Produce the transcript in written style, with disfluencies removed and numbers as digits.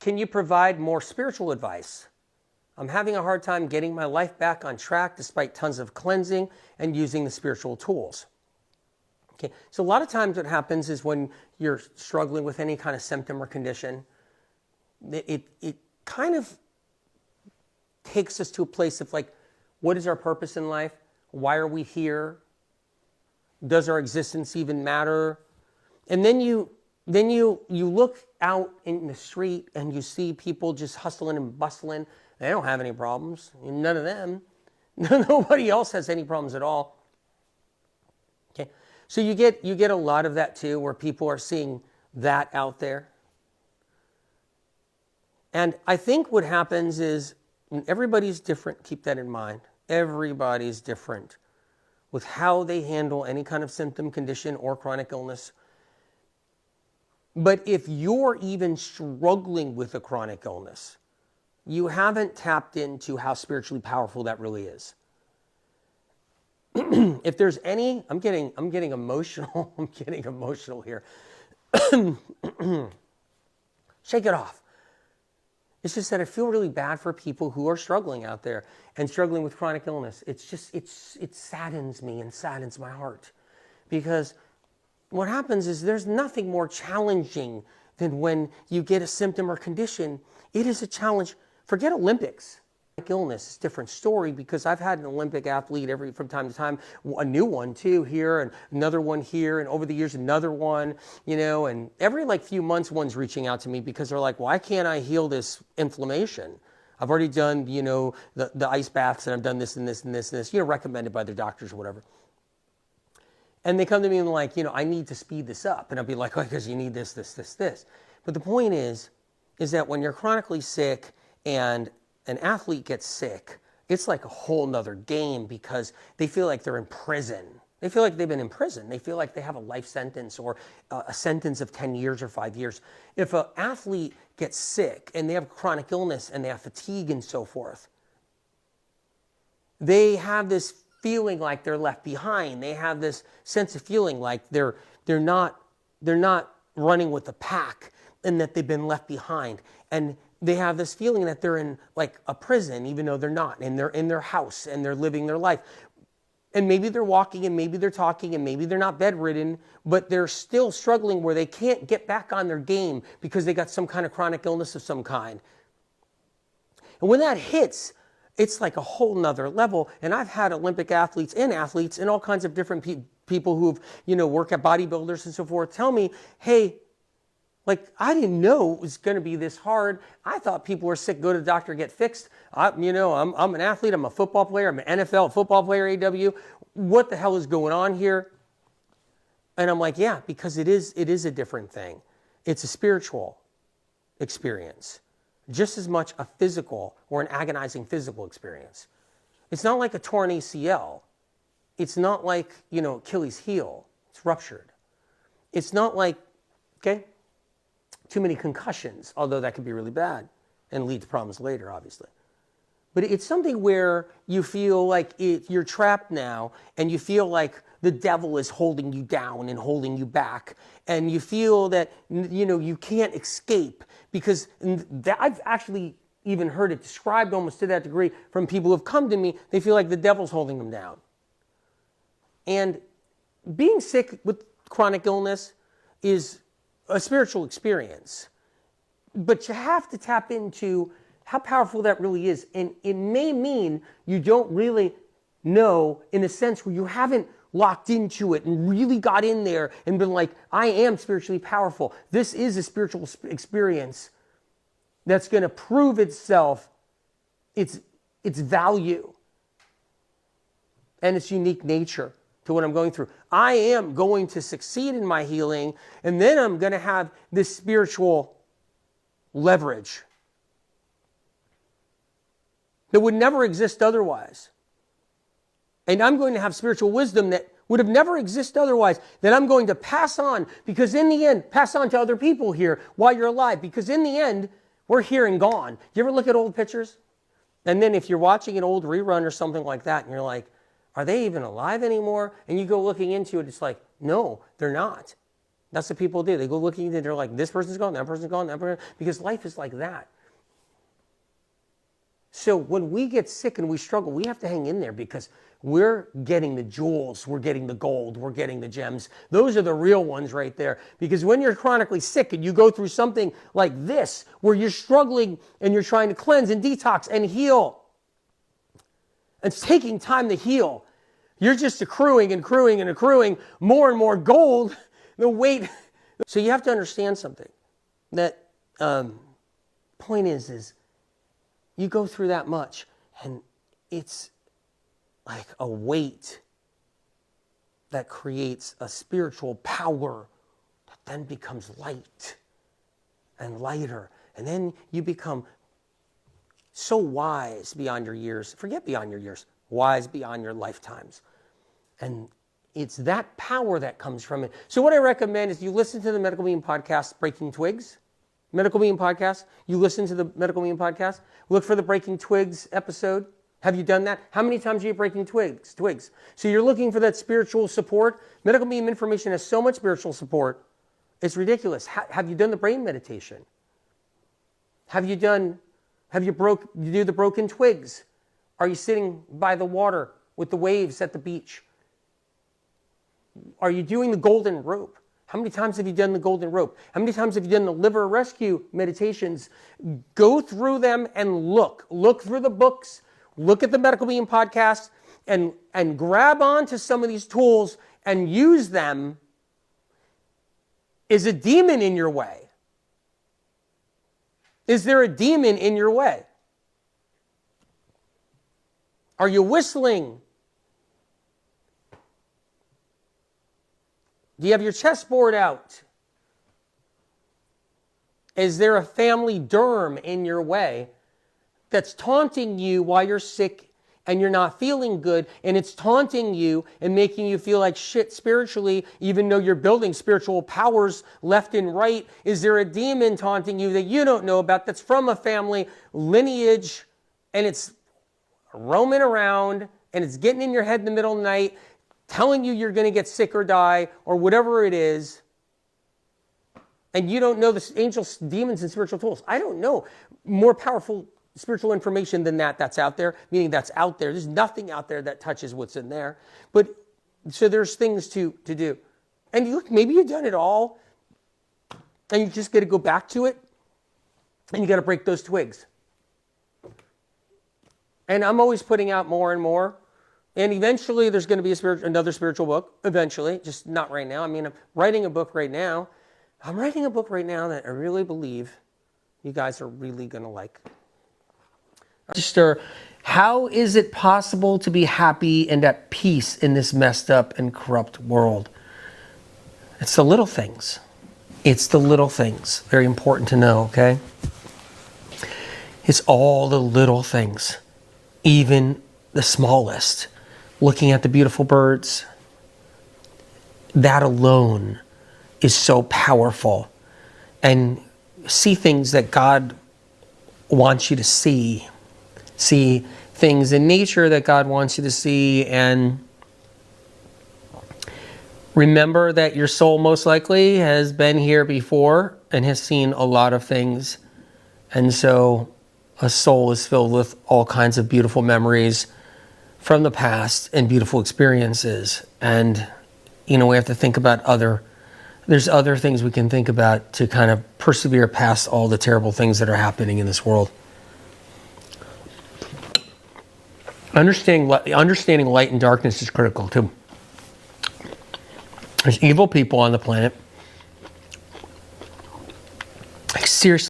Can you provide more spiritual advice? I'm having a hard time getting my life back on track despite tons of cleansing and using the spiritual tools. Okay, so a lot of times what happens is when you're struggling with any kind of symptom or condition, it kind of takes us to a place of like, what is our purpose in life? Why are we here? Does our existence even matter? And then you look out in the street and you see people just hustling and bustling. They don't have any problems. None of them. Nobody else has any problems at all. Okay, so you get a lot of that too, where people are seeing that out there. And I think what happens is, and everybody's different, keep that in mind. Everybody's different with how they handle any kind of symptom, condition, or chronic illness. But if you're even struggling with a chronic illness, you haven't tapped into how spiritually powerful that really is. If there's any, I'm getting emotional. I'm getting emotional here. Shake it off. It's just that I feel really bad for people who are struggling out there and struggling with chronic illness. It saddens me and saddens my heart, because what happens is there's nothing more challenging than when you get a symptom or condition. It is a challenge. Forget Olympics. Illness is a different story, because I've had an Olympic athlete from time to time, a new one too here, and another one here, and over the years another one, and every few months one's reaching out to me because they're like, why can't I heal this inflammation? I've already done, the ice baths, and I've done this and this and this and this, recommended by their doctors or whatever. And they come to me and like, I need to speed this up. And I'll be like, oh, because you need this, this, this, this. But the point is that when you're chronically sick and an athlete gets sick, it's like a whole nother game, because they feel like they're in prison. They feel like they've been in prison. They feel like they have a life sentence or a sentence of 10 years or 5 years. If an athlete gets sick and they have chronic illness and they have fatigue and so forth, they have this feeling like they're left behind. They have this sense of feeling like they're not running with the pack, and that they've been left behind. And they have this feeling that they're in like a prison, even though they're not, and they're in their house and they're living their life. And maybe they're walking, and maybe they're talking, and maybe they're not bedridden, but they're still struggling where they can't get back on their game because they got some kind of chronic illness of some kind. And when that hits, it's like a whole nother level. And I've had Olympic athletes and all kinds of different people who've, work at bodybuilders and so forth tell me, hey, I didn't know it was going to be this hard. I thought people were sick, go to the doctor, get fixed. I'm an athlete. I'm a football player. I'm an NFL football player, AW. What the hell is going on here? And I'm like, yeah, because it is a different thing. It's a spiritual experience, just as much a physical or an agonizing physical experience. It's not like a torn ACL. It's not like, Achilles heel. It's ruptured. It's not like, too many concussions, although that could be really bad and lead to problems later, obviously. But it's something where you feel like you're trapped now, and you feel like the devil is holding you down and holding you back. And you feel that, you can't escape, because I've actually even heard it described almost to that degree from people who have come to me. They feel like the devil's holding them down. And being sick with chronic illness is a spiritual experience, but you have to tap into how powerful that really is. And it may mean you don't really know, in a sense where you haven't locked into it and really got in there and been like, I am spiritually powerful. This is a spiritual experience that's going to prove its value and its unique nature to what I'm going through. I am going to succeed in my healing, and then I'm going to have this spiritual leverage that would never exist otherwise. And I'm going to have spiritual wisdom that would have never existed otherwise, that I'm going to pass on, because in the end, pass on to other people here while you're alive, because in the end, we're here and gone. You ever look at old pictures? And then if you're watching an old rerun or something like that, and you're like, are they even alive anymore? And you go looking into it, it's like, no, they're not. That's what people do. They go looking and they're like, this person's gone, that person's gone, that person, because life is like that. So when we get sick and we struggle, we have to hang in there because we're getting the jewels, we're getting the gold, we're getting the gems. Those are the real ones right there. Because when you're chronically sick and you go through something like this, where you're struggling and you're trying to cleanse and detox and heal, it's taking time to heal. You're just accruing and accruing and accruing more and more gold, the weight. So you have to understand something. That point is you go through that much and it's like a weight that creates a spiritual power that then becomes light and lighter. And then you become so wise beyond your years. Forget beyond your years. Wise beyond your lifetimes. And it's that power that comes from it. So what I recommend is you listen to the Medical Being Podcast, Breaking Twigs. Medical Being Podcast. You listen to the Medical Being Podcast. Look for the Breaking Twigs episode. Have you done that? How many times are you breaking twigs? So you're looking for that spiritual support. Medical Being Information has so much spiritual support. It's ridiculous. Have you done the brain meditation? Have you do the broken twigs? Are you sitting by the water with the waves at the beach? Are you doing the golden rope? How many times have you done the golden rope? How many times have you done the liver rescue meditations? Go through them and look. Look through the books. Look at the Medical Being Podcast and grab onto some of these tools and use them. Is a demon in your way? Is there a demon in your way? Are you whistling? Do you have your chessboard out? Is there a family derm in your way that's taunting you while you're sick and you're not feeling good, and it's taunting you and making you feel like shit spiritually, even though you're building spiritual powers left and right? Is there a demon taunting you that you don't know about that's from a family lineage, and it's roaming around and it's getting in your head in the middle of the night, telling you you're going to get sick or die or whatever it is, and you don't know the angels, demons, and spiritual tools? I don't know more powerful spiritual information than that's out there, meaning that's out there. There's nothing out there that touches what's in there. But so there's things to do. And look, maybe you've done it all, and you just got to go back to it, and you got to break those twigs. And I'm always putting out more and more. And eventually there's going to be another spiritual book, eventually, just not right now. I mean, I'm writing a book right now. I'm writing a book right now that I really believe you guys are really going to like. How is it possible to be happy and at peace in this messed up and corrupt world? It's the little things. It's the little things. Very important to know, okay? It's all the little things, even the smallest. Looking at the beautiful birds, that alone is so powerful. And see things that God wants you to see. See things in nature that God wants you to see, and remember that your soul most likely has been here before and has seen a lot of things. And so a soul is filled with all kinds of beautiful memories from the past and beautiful experiences. And, we have to think about there's other things we can think about to kind of persevere past all the terrible things that are happening in this world. Understanding light and darkness is critical too. There's evil people on the planet. Like, seriously.